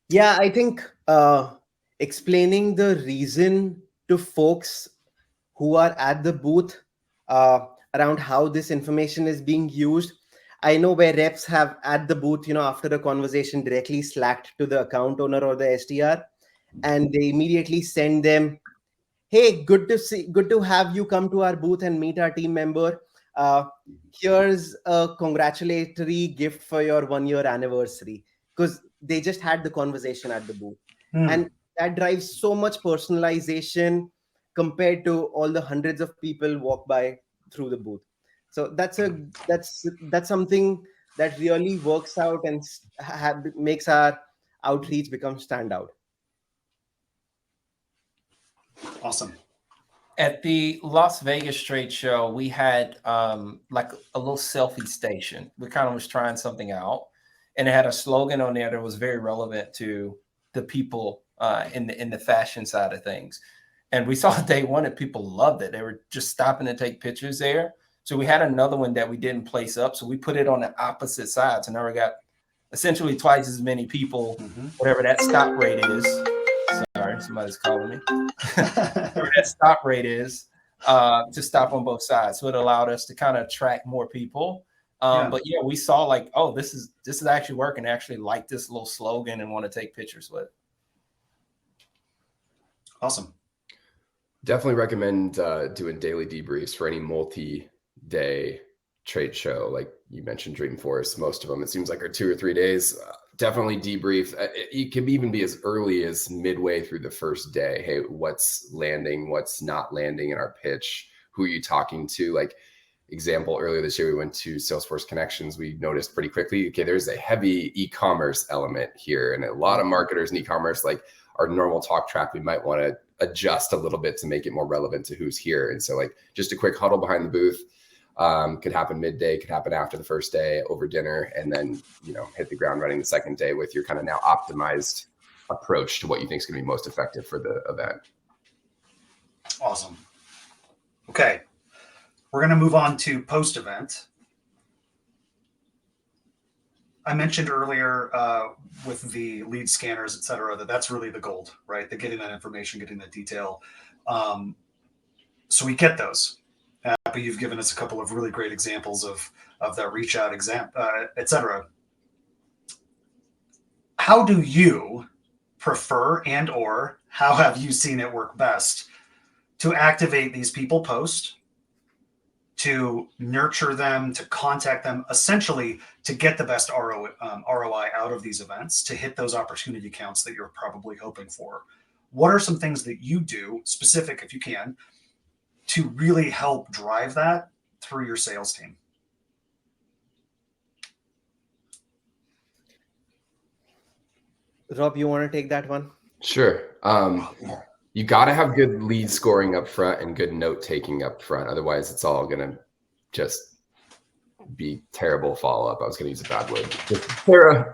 Yeah, I think explaining the reason to folks who are at the booth around how this information is being used. I know where reps have at the booth, after a conversation directly slacked to the account owner or the SDR, and they immediately send them, hey, good to have you come to our booth and meet our team member. Here's a congratulatory gift for your 1-year anniversary, because they just had the conversation at the booth. And that drives so much personalization compared to all the hundreds of people walk by through the booth. So that's something that really works out and makes our outreach become standout. Awesome. At the Las Vegas trade show, we had like a little selfie station. We kind of was trying something out, and it had a slogan on there that was very relevant to the people in the fashion side of things. And we saw day one that people loved it. They were just stopping to take pictures there. So we had another one that we didn't place up. So we put it on the opposite side. So now we got essentially twice as many people, whatever that stop rate is. Sorry, somebody's calling me. Whatever that stop rate is, to stop on both sides. So it allowed us to kind of attract more people. But yeah, we saw like, oh, this is actually working. I actually like this little slogan and want to take pictures with. Awesome. Definitely recommend doing daily debriefs for any multi-day trade show. Like you mentioned Dreamforce, most of them, it seems like, are 2 or 3 days. Definitely debrief. It can even be as early as midway through the first day. Hey, what's landing? What's not landing in our pitch? Who are you talking to? Like, example, earlier this year, we went to Salesforce Connections. We noticed pretty quickly, okay, there's a heavy e-commerce element here. And a lot of marketers in e-commerce, like our normal talk track, we might want to adjust a little bit to make it more relevant to who's here. And so like just a quick huddle behind the booth could happen midday, could happen after the first day, over dinner, and then, hit the ground running the second day with your kind of now optimized approach to what you think is going to be most effective for the event. Awesome. Okay. We're going to move on to post-event. I mentioned earlier with the lead scanners, et cetera, that's really the gold, right? They're getting that information, getting that detail. So we get those. But you've given us a couple of really great examples of that reach out et cetera. How do you prefer or how have you seen it work best to activate these people post, to nurture them, to contact them, essentially to get the best ROI out of these events, to hit those opportunity counts that you're probably hoping for? What are some things that you do, specific if you can, to really help drive that through your sales team? Rob, you want to take that one? Sure. You got to have good lead scoring up front and good note taking up front. Otherwise, it's all going to just be terrible follow-up. I was going to use a bad word. Just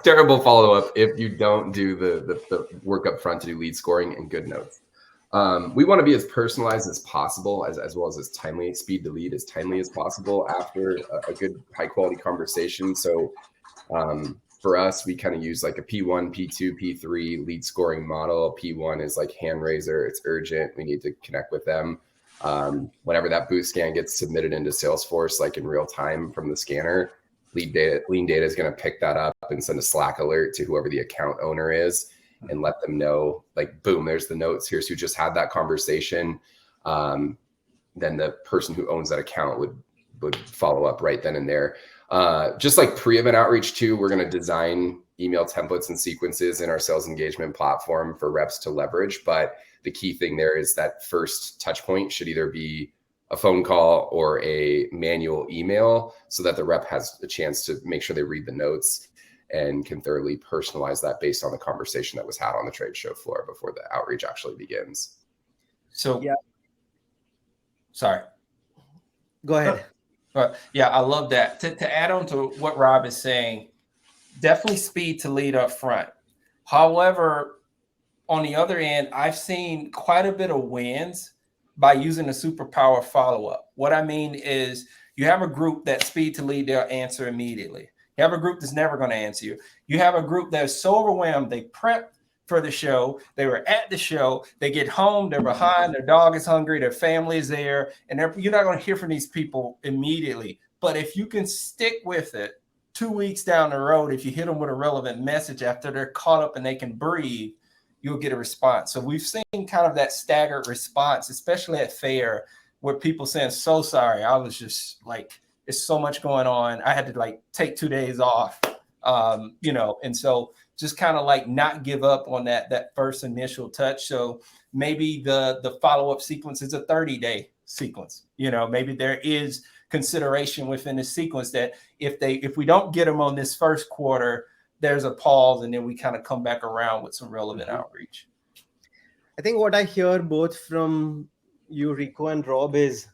terrible follow-up if you don't do the work up front to do lead scoring and good notes. We want to be as personalized as possible, as well as timely, speed to lead as timely as possible after a good high quality conversation. So for us, we kind of use like a P1, P2, P3 lead scoring model. P1 is like hand raiser. It's urgent. We need to connect with them. Whenever that boot scan gets submitted into Salesforce, like in real time from the scanner, lean data is going to pick that up and send a Slack alert to whoever the account owner is and let them know, like, boom, there's the notes. Here's who just had that conversation. Then the person who owns that account would follow up right then and there. Just like pre-event outreach too, we're going to design email templates and sequences in our sales engagement platform for reps to leverage. But the key thing there is that first touch point should either be a phone call or a manual email so that the rep has a chance to make sure they read the notes and can thoroughly personalize that based on the conversation that was had on the trade show floor before the outreach actually begins. So, Yeah. Sorry. Go ahead. Yeah, I love that. To add on to what Rob is saying, definitely speed to lead up front. However, on the other end, I've seen quite a bit of wins by using the superpower follow-up. What I mean is you have a group that speed to lead, they'll answer immediately. You have a group that's never going to answer you. You have a group that's so overwhelmed, they prep for the show, they were at the show, they get home, they're behind, their dog is hungry, their family is there, and you're not going to hear from these people immediately. But if you can stick with it 2 weeks down the road, if you hit them with a relevant message after they're caught up and they can breathe, you'll get a response. So we've seen kind of that staggered response, especially at fair, where people saying, so sorry, I was just like, there's so much going on. I had to like take 2 days off, and so just kind of like not give up on that first initial touch. So maybe the follow-up sequence is a 30-day sequence. Maybe there is consideration within the sequence that if we don't get them on this first quarter, there's a pause, and then we kind of come back around with some relevant outreach. I think what I hear both from you, Rico, and Rob is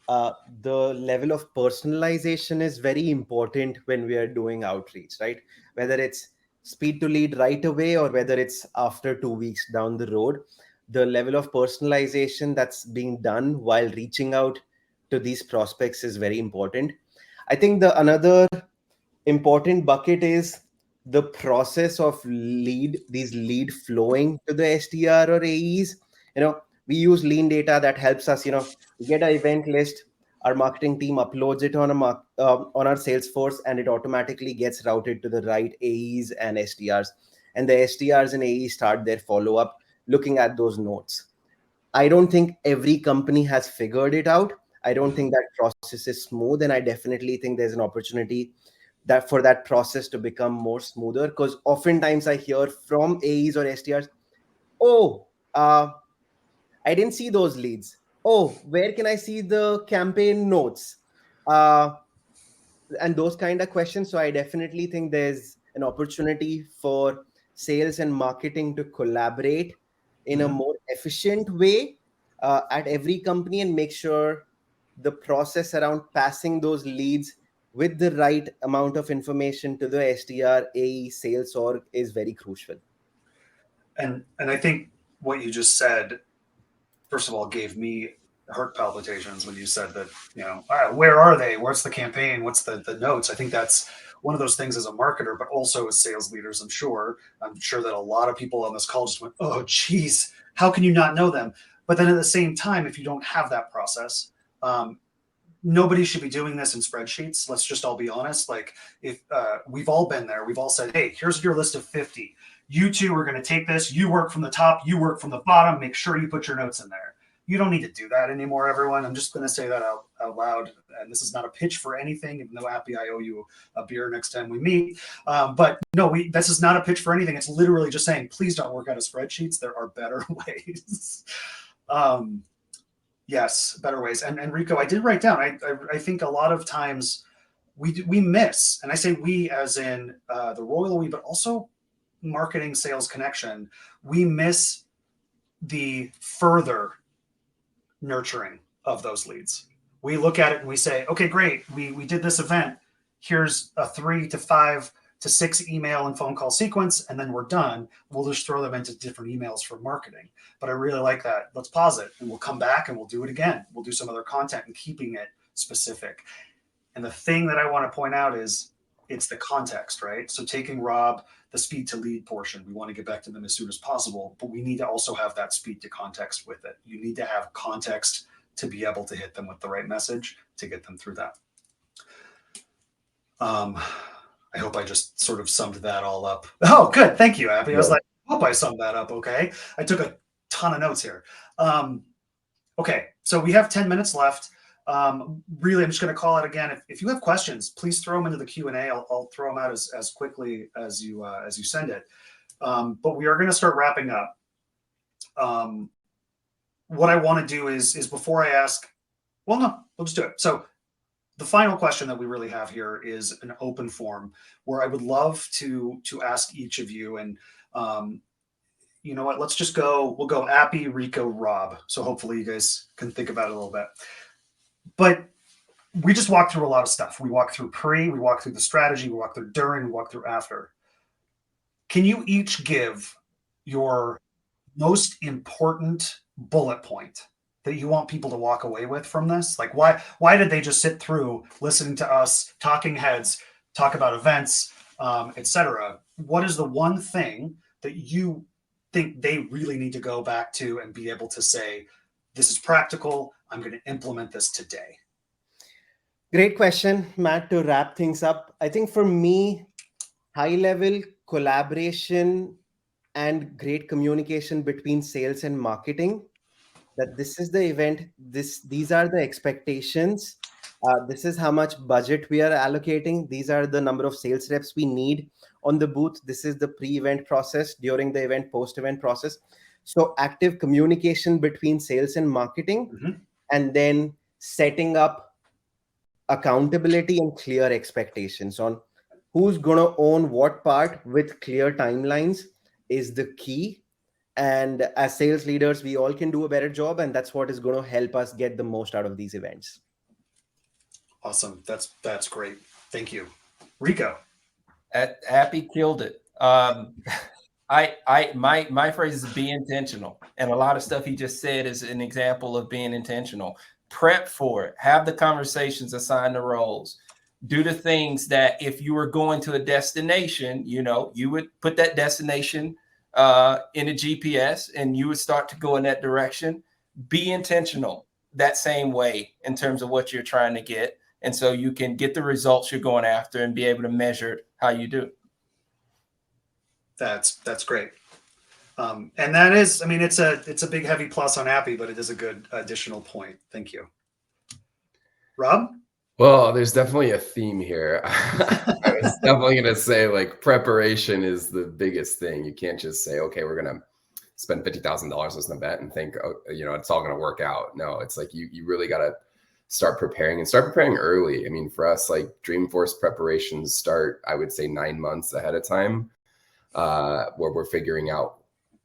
the level of personalization is very important when we are doing outreach, right? Whether it's speed to lead right away or whether it's after 2 weeks down the road, the level of personalization that's being done while reaching out to these prospects is very important. I think another important bucket is the process of these lead flowing to the SDR or AEs. We use lean data that helps us, we get an event list, our marketing team uploads it on our Salesforce, and it automatically gets routed to the right AEs and SDRs. And the SDRs and AEs start their follow-up looking at those notes. I don't think every company has figured it out. I don't think that process is smooth, and I definitely think there's an opportunity for that process to become more smoother, because oftentimes I hear from AEs or SDRs, I didn't see those leads. Where can I see the campaign notes? And those kind of questions. So I definitely think there's an opportunity for sales and marketing to collaborate in a more efficient way at every company and make sure the process around passing those leads with the right amount of information to the SDR, AE, sales org is very crucial. And I think what you just said, first of all, gave me heart palpitations when you said that, where are they? What's the campaign? What's the notes? I think that's one of those things as a marketer, but also as sales leaders, I'm sure that a lot of people on this call just went, oh, geez, how can you not know them? But then at the same time, if you don't have that process, nobody should be doing this in spreadsheets. Let's just all be honest. Like, if we've all been there, we've all said, hey, here's your list of 50. You two are going to take this. You work from the top. You work from the bottom. Make sure you put your notes in there. You don't need to do that anymore, everyone. I'm just going to say that out loud. And this is not a pitch for anything, even though Appy, I owe you a beer next time we meet. But no, this is not a pitch for anything. It's literally just saying, please don't work out of spreadsheets. There are better ways. Yes, better ways. And Rico, I did write down, I think a lot of times we miss, and I say we as in the royal we, but also marketing sales connection, we miss the further nurturing of those leads. We look at it and we say, okay, great. We did this event. Here's a 3 to 5 to 6 email and phone call sequence, and then we're done. We'll just throw them into different emails for marketing. But I really like that. Let's pause it and we'll come back and we'll do it again. We'll do some other content and keeping it specific. And the thing that I want to point out is it's the context, right? So taking Rob, the speed to lead portion, we want to get back to them as soon as possible, but we need to also have that speed to context with it. You need to have context to be able to hit them with the right message to get them through that. I hope I just sort of summed that all up. Oh, good. Thank you, Abby. I was like, I hope I summed that up. Okay. I took a ton of notes here. Okay. So we have 10 minutes left. Really, I'm just going to call it again. If you have questions, please throw them into the Q&A. I'll throw them out as quickly as you send it. But we are going to start wrapping up. What I want to do is before I ask, well, no, we'll just do it. So the final question that we really have here is an open form where I would love to ask each of you. And you know what? Let's just go. We'll go Appy, Rico, Rob. So hopefully you guys can think about it a little bit. But we just walked through a lot of stuff. We walked through pre, we walked through the strategy, we walked through during, we walked through after. Can you each give your most important bullet point that you want people to walk away with from this? Like why did they just sit through listening to us talking heads talk about events, etc.? What is the one thing that you think they really need to go back to and be able to say, this is practical, I'm going to implement this today? Great question, Matt, to wrap things up. I think for me, high level collaboration and great communication between sales and marketing, that this is the event, these are the expectations, this is how much budget we are allocating, these are the number of sales reps we need on the booth, this is the pre-event process, during the event, post-event process. So active communication between sales and marketing, and then setting up accountability and clear expectations on who's going to own what part with clear timelines is the key. And as sales leaders, we all can do a better job, and that's what is going to help us get the most out of these events. Awesome. That's great. Thank you. Rico. Appy killed it. My phrase is be intentional, and a lot of stuff he just said is an example of being intentional. Prep for it. Have the conversations, assign the roles. Do the things that if you were going to a destination, you would put that destination in a GPS and you would start to go in that direction. Be intentional that same way in terms of what you're trying to get. And so you can get the results you're going after and be able to measure how you do. That's great. And that is, I mean, it's a big heavy plus on Appy, but it is a good additional point. Thank you. Rob? Well, there's definitely a theme here. I was definitely going to say, like, preparation is the biggest thing. You can't just say, okay, we're going to spend $50,000 as an event and think, oh, it's all going to work out. No, it's like you really got to start preparing early. I mean, for us, like, Dreamforce preparations start, I would say, 9 months ahead of time, where we're figuring out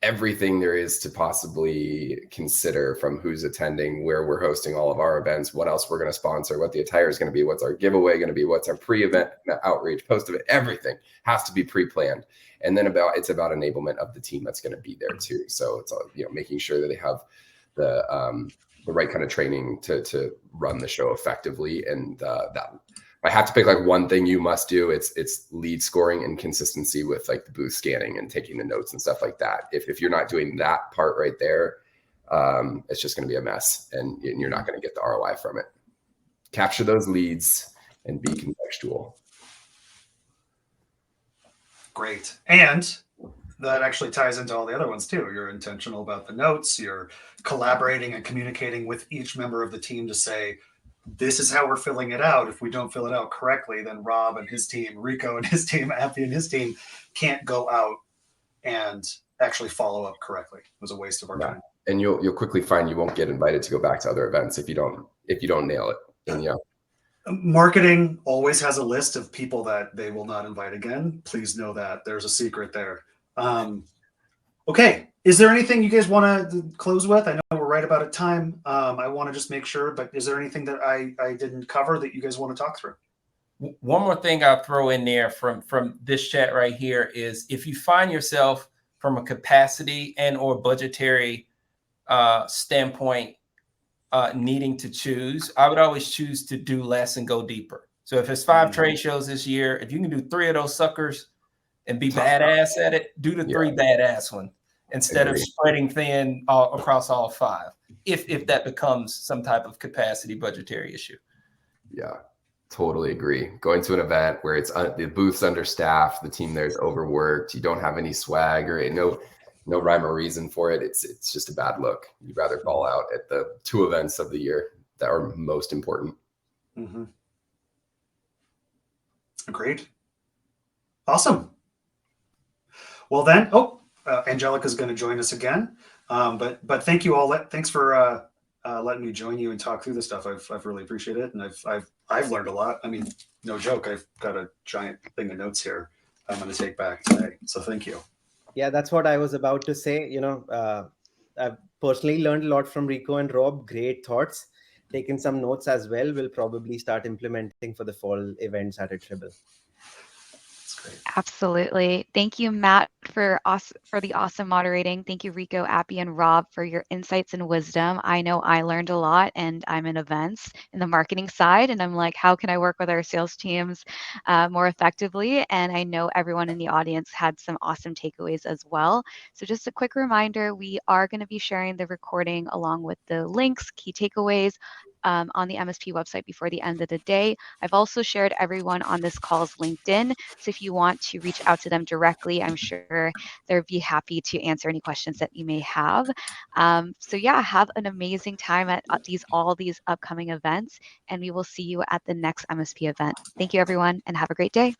everything there is to possibly consider, from who's attending, where we're hosting all of our events, what else we're going to sponsor, what the attire is going to be, what's our giveaway going to be, what's our pre-event outreach, post-event, everything has to be pre-planned. And then it's about enablement of the team that's going to be there too. So it's making sure that they have the right kind of training to run the show effectively. And that, if I have to pick like one thing you must do, it's lead scoring and consistency with like the booth scanning and taking the notes and stuff like that. If you're not doing that part right there, it's just going to be a mess, and you're not going to get the ROI from it. Capture those leads and be contextual. Great. And that actually ties into all the other ones too. You're intentional about the notes. You're collaborating and communicating with each member of the team to say, this is how we're filling it out. If we don't fill it out correctly, then Rob and his team, Rico and his team, Appy and his team can't go out and actually follow up correctly. It was a waste of our time. And you'll quickly find you won't get invited to go back to other events if you don't nail it. And Marketing always has a list of people that they will not invite again. Please know that there's a secret there. Okay. Is there anything you guys want to close with? I know we're right about at time. I want to just make sure, but is there anything that I didn't cover that you guys want to talk through? One more thing I'll throw in there from this chat right here is, if you find yourself from a capacity and or budgetary standpoint needing to choose, I would always choose to do less and go deeper. So if it's 5 trade shows this year, if you can do 3 of those suckers and be badass at it, do the 3 badass one instead of spreading thin across all 5. If that becomes some type of capacity budgetary issue. Yeah, totally agree. Going to an event where it's the booth's understaffed, the team there's overworked, you don't have any swag or no rhyme or reason for it. It's just a bad look. You'd rather ball out at the 2 events of the year that are most important. Mm-hmm. Great. Awesome. Well then, Angelica's going to join us again. But thank you all. Thanks for letting me join you and talk through this stuff. I've really appreciated it, and I've learned a lot. I mean, no joke. I've got a giant thing of notes here I'm going to take back today. So thank you. Yeah, that's what I was about to say. I've personally learned a lot from Rico and Rob. Great thoughts. Taken some notes as well. We'll probably start implementing for the fall events at Tribble. That's great. Absolutely. Thank you, Matt, for the awesome moderating. Thank you, Rico, Appy, and Rob for your insights and wisdom. I know I learned a lot, and I'm in events in the marketing side, and I'm like, how can I work with our sales teams more effectively? And I know everyone in the audience had some awesome takeaways as well. So just a quick reminder, we are going to be sharing the recording along with the links, key takeaways, on the MSP website before the end of the day. I've also shared everyone on this call's LinkedIn. So if you want to reach out to them directly, I'm sure they'll be happy to answer any questions that you may have. So yeah, have an amazing time at all these upcoming events, and we will see you at the next MSP event. Thank you, everyone, and have a great day.